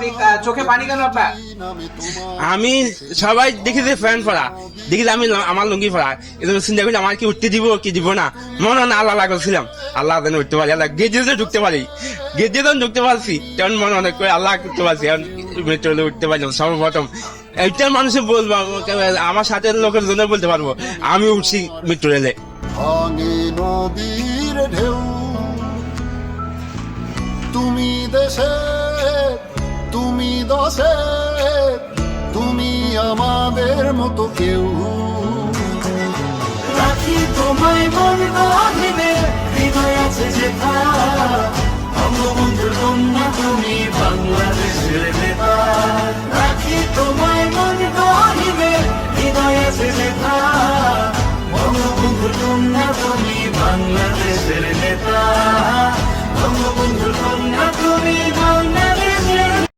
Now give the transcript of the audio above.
আপনি চোখে পানি কেন আপনার? আমি সবাই দেখি যে ফ্যান পড়া, দেখি আমি আমার লুঙ্গি পড়া, এজন্য চিন্তা করি আমার কি উঠতে দিব কি দিব না, মনে হয় না আল্লাহ লাগছিলাম আল্লাহ যেন উঠতে পারি, আল্লাহ গেট দিয়ে ঢুকতে পারি, গেট দিয়ে যখন ঢুকতে পারছি তখন মনে অনেক করে আল্লাহ করতে পারছি, এখন মেট্রোলে উঠতে পারলাম সর্বপ্রথম। এইটা মানুষে বলবো, আমার সাথে লোকের জন্য বলতে পারবো আমি উঠছি মেট্রো রেলে। ভাঙে নদীর ঢেউ, তুমি দেশে তুমি দশে, তুমি আমাদের মতো কেউ। রাখি তোমায় মন গহিনে, হৃদয় আছে যেথা, বঙ্গবন্ধুর কন্যা তুমি বাংলাদেশ।